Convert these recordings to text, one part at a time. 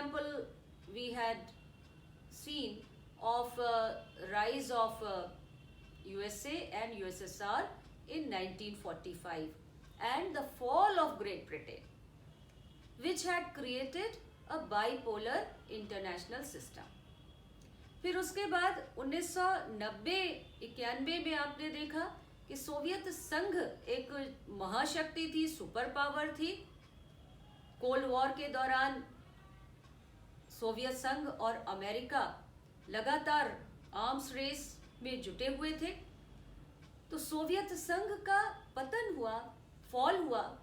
example we had seen of rise of USA and USSR in 1945 and the fall of Great Britain, which had created a bipolar international system. फिर उसके बाद 1990-91 में आपने देखा कि Soviet संघ एक महाशक्ति थी, सुपर पावर थी. कोल्ड वॉर के दौरान सोवियत संघ और अमेरिका लगातार आर्म्स रेस में जुटे हुए थे. तो सोवियत संघ का पतन हुआ, फॉल हुआ,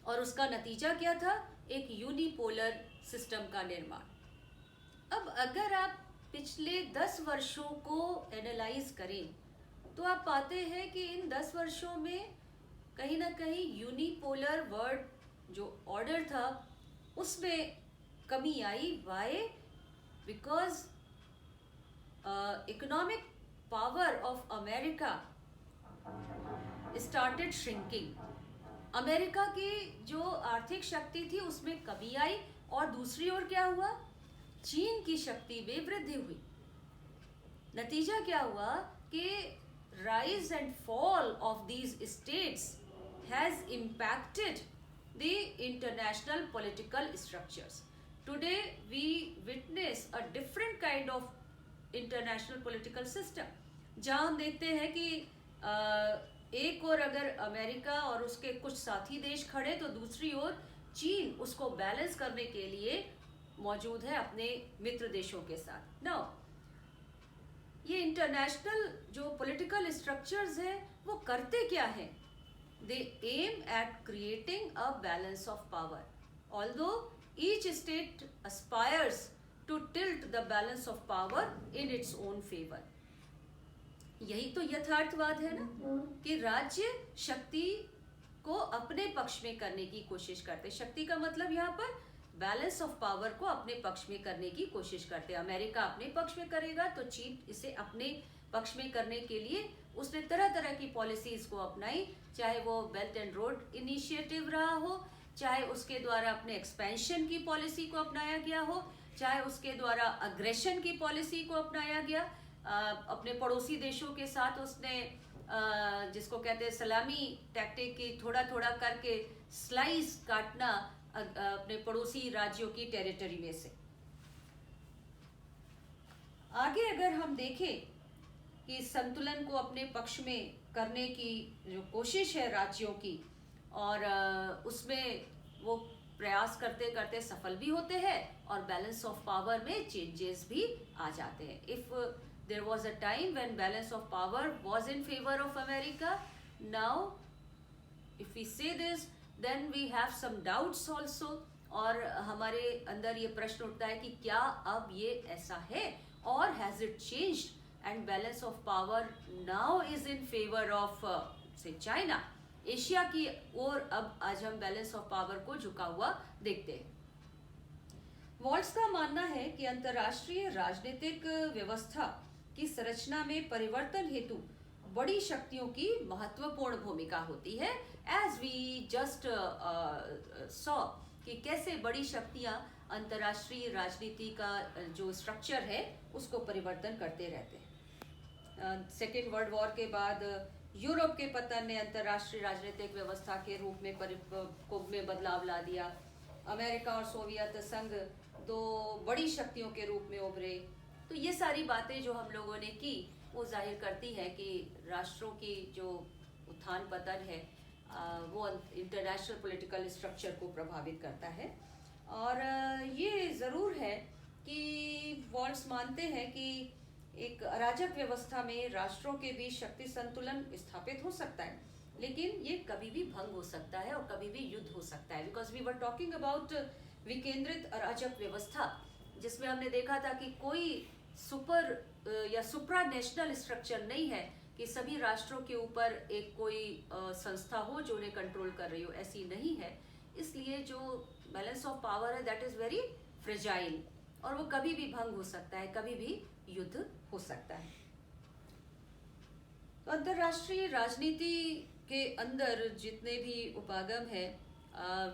और उसका नतीजा क्या था? एक यूनिपोलर सिस्टम का निर्माण. अब अगर आप पिछले 10 वर्षों को एनालाइज करें तो आप पाते हैं कि इन 10 वर्षों में कहीं ना कहीं यूनिपोलर वर्ल्ड जो ऑर्डर था उसमें कमी आई. Why? Because economic power of America started shrinking. America की जो आर्थिक शक्ति थी उसमें कमी आई, और दूसरी ओर क्या हुआ? चीन की शक्ति में वृद्धि हुई. नतीजा क्या हुआ कि rise and fall of these states has impacted the international political structures. Today we witness a different kind of international political system, जहाँ हम देखते हैं कि एक और अगर अमेरिका और उसके कुछ साथी देश खड़े तो दूसरी ओर चीन उसको बैलेंस करने के लिए मौजूद है अपने मित्र देशों के साथ. नाउ ये इंटरनेशनल जो पॉलिटिकल स्ट्रक्चर्स हैं वो करते क्या हैं? They aim at creating a balance of power, although each state aspires to tilt the balance of power in its own favour. यही तो यथार्थवाद है ना, कि राज्य शक्ति को अपने पक्ष में करने की कोशिश करते. शक्ति का मतलब यहाँ पर बैलेंस ऑफ पावर को अपने पक्ष में करने की कोशिश करते. अमेरिका अपने पक्ष में करेगा तो चीन इसे अपने पक्ष में करने के लिए उसने तरह तरह की पॉलिसीज को अपनाई, चाहे वो बेल्ट एंड रोड इनिशिएटिव रहा हो, चाहे उसके द्वारा अपने एक्सपेंशन की पॉलिसी को अपनाया गया हो, चाहे उसके द्वारा अग्रेशन की पॉलिसी को अपनाया गया. अपने पड़ोसी देशों के साथ उसने जिसको कहते हैं सलामी टैक्टिक की, थोड़ा थोड़ा करके स्लाइस काटना अपने पड़ोसी राज्यों की टेरिटरी में से. आगे अगर हम देखें कि संतुलन को अपने पक्ष में करने की जो कोशिश है राज्यों की, और उसमें वो प्रयास करते करते सफल भी होते हैं और बैलेंस ऑफ पावर में चेंजेस भी आ जाते हैं. If there was a time when balance of power was in favour of America, now if we say this then we have some doubts also. और हमारे अंदर ये प्रश्न उठता है कि क्या अब ये ऐसा है, और has it changed and balance of power now is in favour of से चाइना. एशिया की ओर अब आज हम बैलेंस ऑफ पावर को झुका हुआ देखते हैं. वॉल्ट्स का मानना है कि अंतर्राष्ट्रीय राजनीतिक व्यवस्था की संरचना में परिवर्तन हेतु बड़ी शक्तियों की महत्वपूर्ण भूमिका होती है. एज वी जस्ट सॉ कि कैसे बड़ी शक्तियां अंतर्राष्ट्रीय राजनीति का जो स्ट्रक्चर है उसको परिवर्तन करते रहते हैं. सेकेंड वर्ल्ड वॉर के बाद यूरोप के पतन ने अंतर्राष्ट्रीय राजनीतिक व्यवस्था के रूप में बदलाव ला दिया. अमेरिका और सोवियत संघ दो बड़ी शक्तियों के रूप में उभरे. तो ये सारी बातें जो हम लोगों ने की वो जाहिर करती है कि राष्ट्रों की जो उत्थान पतन है वो इंटरनेशनल पॉलिटिकल स्ट्रक्चर को प्रभावित करता है. और ये ज़रूर है कि वॉल्ट्स मानते हैं कि एक अराजक व्यवस्था में राष्ट्रों के बीच शक्ति संतुलन स्थापित हो सकता है, लेकिन ये कभी भी भंग हो सकता है और कभी भी युद्ध हो सकता है. Because we were talking about विकेंद्रित अराजक व्यवस्था, जिसमें हमने देखा था कि कोई सुपर या सुप्रा नेशनल स्ट्रक्चर नहीं है कि सभी राष्ट्रों के ऊपर एक कोई संस्था हो जो उन्हें कंट्रोल कर रही हो. ऐसी नहीं है. इसलिए जो बैलेंस ऑफ पावर है दैट इज वेरी फ्रेजाइल, और वो कभी भी भंग हो सकता है, कभी भी युद्ध हो सकता है. तो अंतर्राष्ट्रीय राजनीति के अंदर जितने भी उपागम है,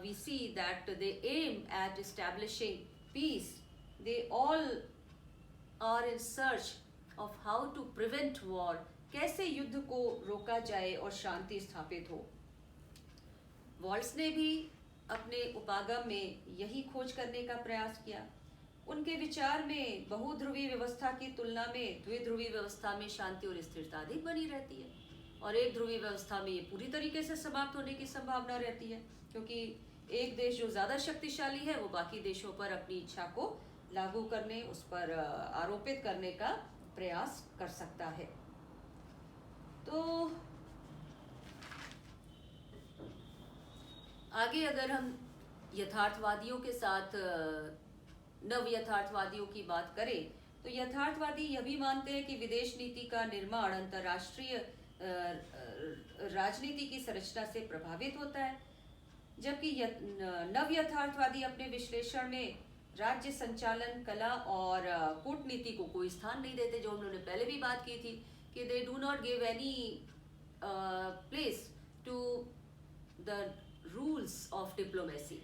we see that they aim at establishing peace, they all are in search of how to prevent war. कैसे युद्ध को रोका जाए और शांति स्थापित हो। वॉल्स ने भी अपने उपागम में यही खोज करने का प्रयास किया। उनके विचार में बहुध्रुवी व्यवस्था की तुलना में द्विध्रुवी व्यवस्था में शांति और स्थिरता अधिक बनी रहती है, और एक ध्रुवी व्यवस्था में ये पूरी तरीके से समाप्त होने की संभावना रहती है, क्योंकि एक देश जो ज़्यादा शक्तिशाली है वो बाकी देशों पर अपनी इच्छा को लागू करने, उस पर आरोपित करने का प्रयास कर सकता है। तो आगे अगर हम यथार्थवादियों के साथ नव यथार्थवादियों की बात करें, तो यथार्थवादी यह भी मानते हैं कि विदेश नीति का निर्माण अंतर्राष्ट्रीय राजनीति की संरचना से प्रभावित होता है, जबकि नव यथार्थवादी अपने विश्लेषण में राज्य संचालन, कला और कूटनीति को कोई स्थान नहीं देते, जो उन्होंने पहले भी बात की थी कि they do not give any place to the rules of diplomacy,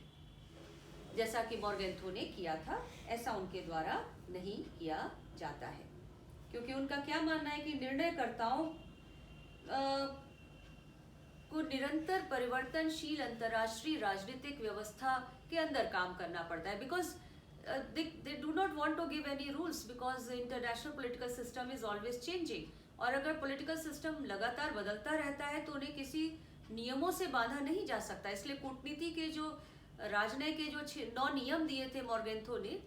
जैसा कि मॉर्गेंथो ने किया था, ऐसा उनके द्वारा नहीं किया जाता है, क्योंकि उनका क्या मानना है कि निर्णयकर्ताओं को निरंतर परिवर्तनशील अंतर्राष्ट्रीय राजनीतिक व्यवस्था के अंदर काम करना पड़ता है, because they do not want to give any rules because the international political system is always changing, और अगर पॉलिटिकल सिस्टम लगातार बदलता रहता है तो उन्हें किसी नियमों से बांधा नहीं जा सकता। इसलिए कूटनीति के जो राजनय के जो 9 नियम दिए थे मॉर्गेंथो ने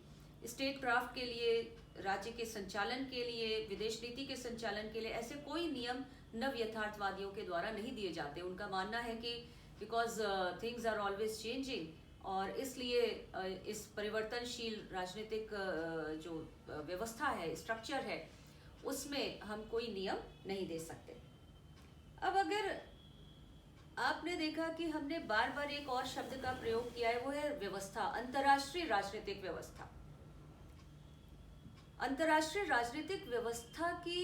स्टेट क्राफ्ट के लिए, राज्य के संचालन के लिए, विदेश नीति के संचालन के लिए, ऐसे कोई नियम नव यथार्थवादियों के द्वारा नहीं दिए जाते। उनका मानना है कि because things are always changing, और इसलिए इस परिवर्तनशील राजनीतिक जो व्यवस्था है, स्ट्रक्चर है, उसमें हम कोई नियम नहीं दे सकते। अब अगर आपने देखा कि हमने बार बार एक और शब्द का प्रयोग किया है, वो है व्यवस्था, अंतर्राष्ट्रीय राजनीतिक व्यवस्था। अंतर्राष्ट्रीय राजनीतिक व्यवस्था की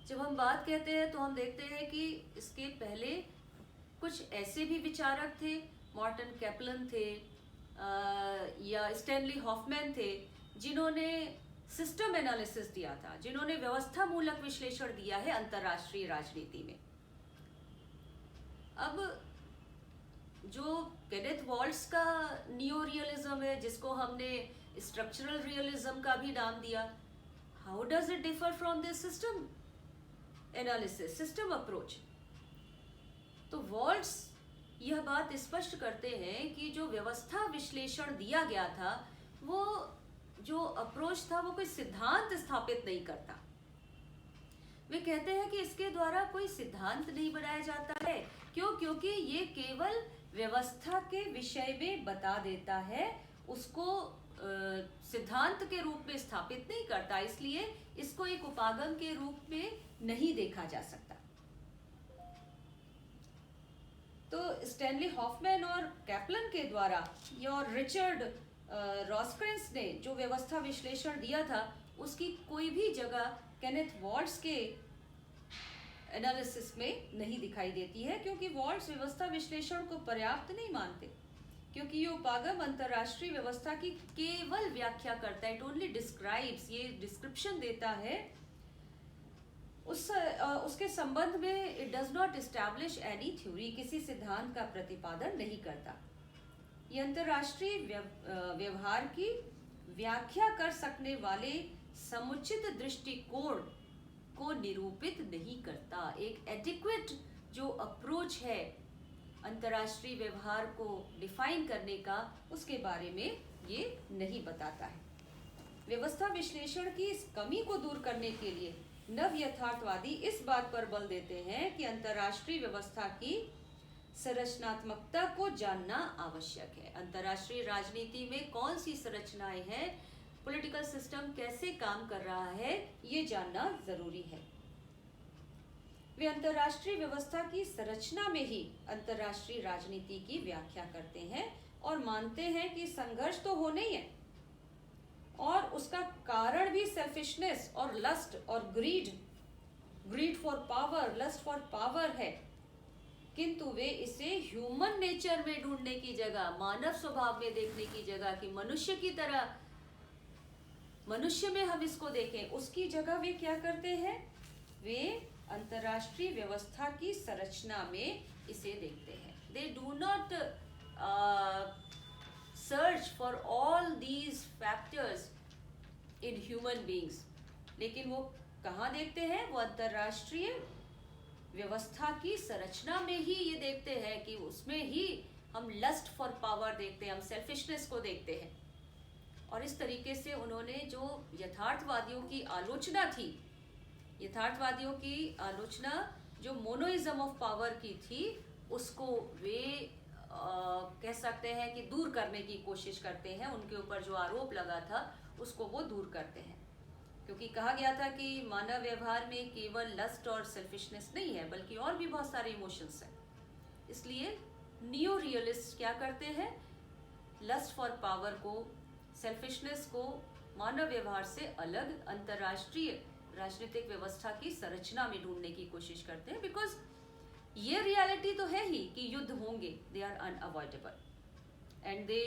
जब हम बात कहते हैं तो हम देखते हैं कि इसके पहले कुछ ऐसे भी विचारक थे, मॉर्टन कैपलन थे या स्टैनली हॉफमैन थे, जिन्होंने सिस्टम एनालिसिस दिया था, जिन्होंने व्यवस्था मूलक विश्लेषण दिया है अंतर्राष्ट्रीय राजनीति में। अब जो केनेथ वॉल्स का नियो रियलिज्म है, जिसको हमने स्ट्रक्चरल रियलिज्म का भी नाम दिया, how does it differ from this system analysis, system approach? तो वॉल्स यह बात स्पष्ट करते हैं कि जो व्यवस्था विश्लेषण दिया गया था, वो जो अप्रोच था वो कोई सिद्धांत स्थापित नहीं करता। वे कहते हैं कि इसके द्वारा कोई सिद्धांत नहीं बनाया जाता है। क्यों? क्योंकि ये केवल व्यवस्था के विषय में बता देता है, उसको सिद्धांत के रूप में स्थापित नहीं करता, इसलिए इसको एक उपागम के रूप में नहीं देखा जा सकता। तो स्टैनली हॉफमैन और कैपलन के द्वारा और रिचर्ड रॉसक्रेंस ने जो व्यवस्था विश्लेषण दिया था, उसकी कोई भी जगह केनेथ वॉल्स के एनालिसिस में नहीं दिखाई देती है, क्योंकि वॉल्स व्यवस्था विश्लेषण को पर्याप्त नहीं मानते, क्योंकि ये उपागम अंतर्राष्ट्रीय व्यवस्था की केवल व्याख्या करता है, इट ओनली डिस्क्राइब्स, ये डिस्क्रिप्शन देता है, उसके संबंध में it does not establish any theory, किसी सिद्धांत का प्रतिपादन नहीं करता। ये अंतर्राष्ट्रीय व्यवहार की व्याख्या कर सकने वाले समुचित दृष्टिकोण को निरूपित नहीं करता। एक एडिक्वेट जो अप्रोच है अंतर्राष्ट्रीय व्यवहार को डिफाइन करने का, उसके बारे में ये नहीं बताता है। व्यवस्था विश्लेषण की इस कमी को दूर करने के लिए नव यथार्थवादी इस बात पर बल देते हैं कि अंतर्राष्ट्रीय व्यवस्था की संरचनात्मकता को जानना आवश्यक है। अंतर्राष्ट्रीय राजनीति में कौन सी संरचनाएं हैं, पॉलिटिकल सिस्टम कैसे काम कर रहा है, ये जानना जरूरी है। वे अंतर्राष्ट्रीय व्यवस्था की संरचना में ही अंतर्राष्ट्रीय राजनीति की व्याख्या करते हैं और मानते हैं कि संघर्ष तो होना ही है, और उसका कारण भी सेल्फिशनेस और लस्ट और greed for power, lust for power है। किंतु वे इसे ह्यूमन नेचर में ढूंढने की जगह, मानव स्वभाव में देखने की जगह कि मनुष्य की तरह, मनुष्य में हम इसको देखें, उसकी जगह वे क्या करते हैं? वे अंतरराष्ट्रीय व्यवस्था की संरचना में इसे देखते हैं. दे do not search for all these factors in human beings. लेकिन वो कहाँ देखते हैं? वो अंतरराष्ट्रीय व्यवस्था की संरचना में ही ये देखते हैं कि उसमें ही हम लस्ट फॉर पावर देखते हैं, हम सेल्फिशनेस को देखते हैं. और इस तरीके से उन्होंने जो यथार्थवादियों की आलोचना थी, यथार्थवादियों की आलोचना जो मोनोइज्म ऑफ पावर की थी, उसको वे कह सकते हैं कि दूर करने की कोशिश करते हैं. उनके ऊपर जो आरोप लगा था उसको वो दूर करते हैं, क्योंकि कहा गया था कि मानव व्यवहार में केवल लस्ट और सेल्फिशनेस नहीं है, बल्कि और भी बहुत सारे इमोशंस हैं. इसलिए नियो रियलिस्ट क्या करते हैं? लस्ट फॉर पावर को, सेल्फिशनेस को मानव व्यवहार से अलग अंतरराष्ट्रीय राजनीतिक व्यवस्था की संरचना में ढूंढने की कोशिश करते हैं. बिकॉज ये रियलिटी तो है ही कि युद्ध होंगे, they are unavoidable and they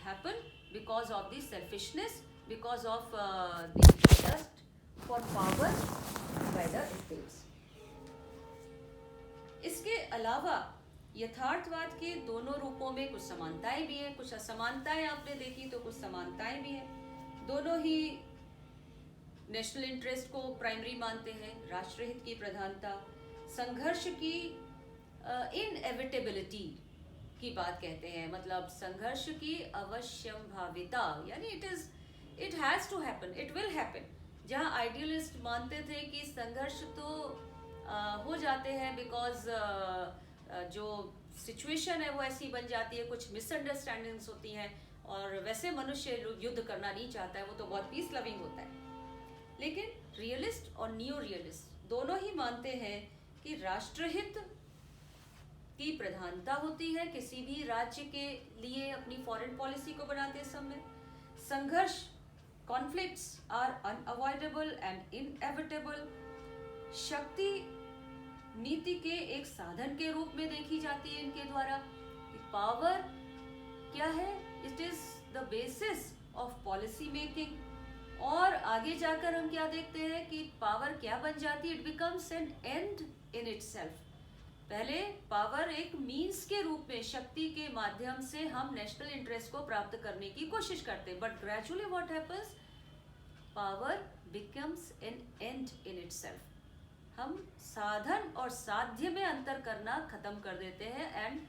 happen because of the selfishness, because of the lust for power by the states. इसके अलावा यथार्थवाद के दोनों रूपों में कुछ समानताएं भी हैं, कुछ असमानताएं आपने देखी तो कुछ समानताएं भी हैं. दोनों ही नेशनल इंटरेस्ट को प्राइमरी मानते हैं, राष्ट्रहित की प्रधानता, संघर्ष की इनएविटेबिलिटी की बात कहते हैं. मतलब संघर्ष की अवश्यंभाविता, यानी it has to happen, it will happen. जहां आइडियलिस्ट मानते थे कि संघर्ष तो हो जाते हैं बिकॉज जो सिचुएशन है वो ऐसी बन जाती है, कुछ मिसअंडरस्टैंडिंग्स होती हैं, और वैसे मनुष्य युद्ध करना नहीं चाहता है, वो तो बहुत पीस लविंग होता है. लेकिन रियलिस्ट और नियो रियलिस्ट दोनों ही मानते हैं कि राष्ट्रहित की प्रधानता होती है किसी भी राज्य के लिए अपनी फॉरेन पॉलिसी को बनाते समय. संघर्ष, conflicts are unavoidable and inevitable. शक्ति नीति के एक साधन के रूप में देखी जाती है इनके द्वारा. पावर क्या है? It is the basis of policy making. और आगे जाकर हम क्या देखते हैं कि पावर क्या बन जाती है? It becomes N and in itself. पहले पावर एक मीन्स के रूप में, शक्ति के माध्यम से हम नेशनल इंटरेस्ट को प्राप्त करने की कोशिश करते हैं. But gradually what happens? Power becomes N and in itself. हम साधन और साध्य में अंतर करना खत्म कर देते हैं, and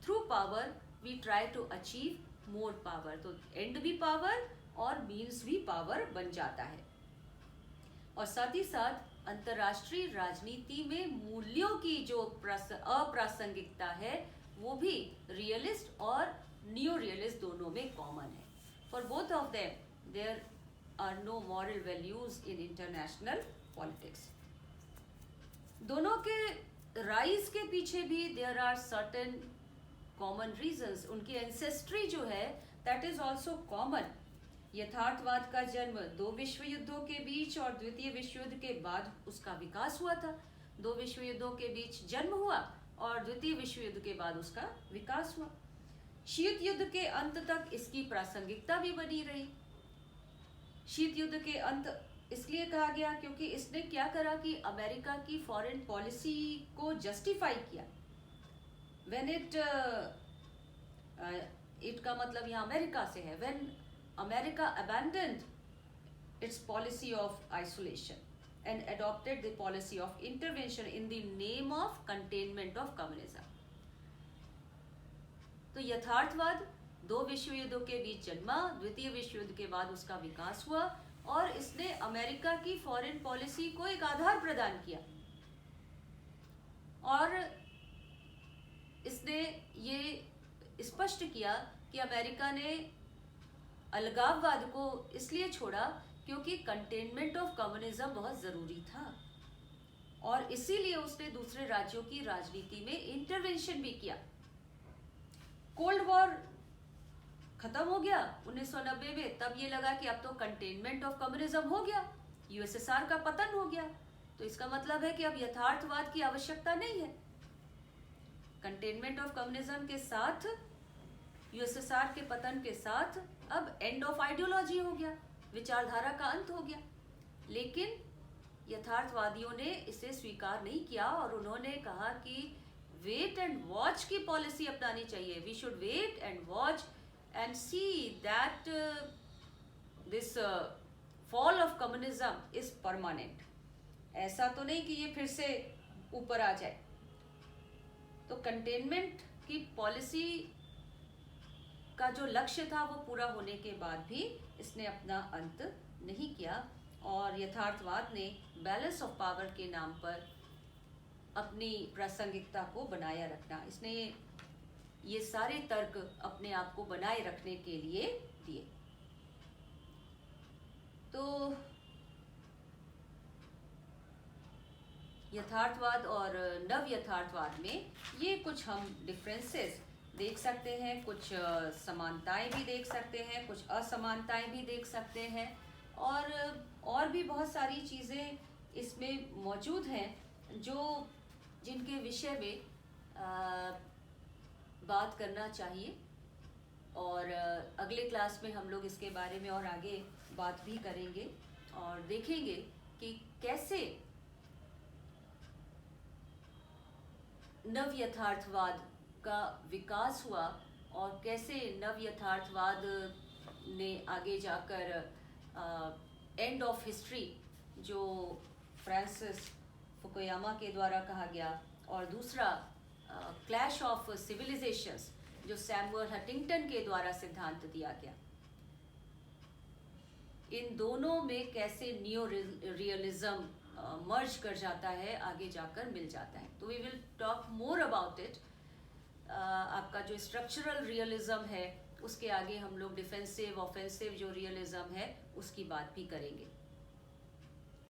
through power we try to achieve more power. तो एंड भी पावर और मीन्स भी पावर बन जाता है. और साथ ही साथ अंतरराष्ट्रीय राजनीति में मूल्यों की जो अप्रासंगिकता है वो भी रियलिस्ट और नियो रियलिस्ट दोनों में कॉमन है. For both of them there are no moral values in international politics. दोनों के राइज के पीछे भी there are certain common reasons. उनकी एंसेस्ट्री जो है दैट इज ऑल्सो कॉमन. यथार्थवाद का जन्म दो विश्व युद्धों के बीच और द्वितीय विश्व युद्ध के बाद उसका विकास हुआ था. दो विश्व युद्धों के बीच जन्म हुआ और द्वितीय विश्व युद्ध के बाद उसका विकास हुआ. शीत युद्ध के अंत तक इसकी प्रासंगिकता भी बनी रही. शीत युद्ध के अंत इसलिए कहा गया क्योंकि इसने क्या करा कि अमेरिका की फॉरेन पॉलिसी को जस्टिफाई किया. व्हेन इट का मतलब यहाँ अमेरिका से है. When America abandoned its policy of isolation and adopted the policy of intervention in the name of containment of communism. तो यथार्थवाद दो विश्व युद्धों के बीच जन्मा, द्वितीय विश्व युद्ध के बाद उसका विकास हुआ और इसने अमेरिका की फॉरेन पॉलिसी को एक आधार प्रदान किया. और इसने ये स्पष्ट किया कि अमेरिका ने अलगाववाद को इसलिए छोड़ा क्योंकि कंटेनमेंट ऑफ कम्युनिज्म बहुत जरूरी था, और इसीलिए उसने दूसरे राज्यों की राजनीति में इंटरवेंशन भी किया. कोल्ड वॉर खत्म हो गया 1990 में. तब ये लगा कि अब तो कंटेनमेंट ऑफ कम्युनिज्म हो गया, यूएसएसआर का पतन हो गया, तो इसका मतलब है कि अब यथार्थवाद की आवश्यकता नहीं है. कंटेनमेंट ऑफ कम्युनिज्म के साथ, यूएसएसआर के पतन के साथ अब एंड ऑफ आइडियोलॉजी हो गया, विचारधारा का अंत हो गया। लेकिन यथार्थवादियों ने इसे स्वीकार नहीं किया और उन्होंने कहा कि वेट एंड वॉच की पॉलिसी अपनानी चाहिए। We should wait and watch and see that this fall of communism is permanent. ऐसा तो नहीं कि ये फिर से ऊपर आ जाए। तो कंटेनमेंट की पॉलिसी का जो लक्ष्य था वो पूरा होने के बाद भी इसने अपना अंत नहीं किया और यथार्थवाद ने बैलेंस ऑफ पावर के नाम पर अपनी प्रासंगिकता को बनाए रखना, इसने ये सारे तर्क अपने आप को बनाए रखने के लिए दिए। तो यथार्थवाद और नव यथार्थवाद में ये कुछ हम डिफरेंसेस देख सकते हैं, कुछ समानताएं भी देख सकते हैं, कुछ असमानताएं भी देख सकते हैं और भी बहुत सारी चीज़ें इसमें मौजूद हैं जो जिनके विषय में बात करना चाहिए। और अगले क्लास में हम लोग इसके बारे में और आगे बात भी करेंगे और देखेंगे कि कैसे नव यथार्थवाद का विकास हुआ और कैसे नव यथार्थवाद ने आगे जाकर एंड ऑफ हिस्ट्री जो फ्रांसिस फुकुयामा के द्वारा कहा गया और दूसरा क्लैश ऑफ सिविलाइजेशंस जो सैमुअल हंटिंगटन के द्वारा सिद्धांत दिया गया, इन दोनों में कैसे नियो रियलिज्म मर्ज कर जाता है, आगे जाकर मिल जाता है। तो we will talk more about it. आपका जो स्ट्रक्चरल रियलिज्म है उसके आगे हम लोग डिफेंसिव ऑफेंसिव जो रियलिज्म है उसकी बात भी करेंगे।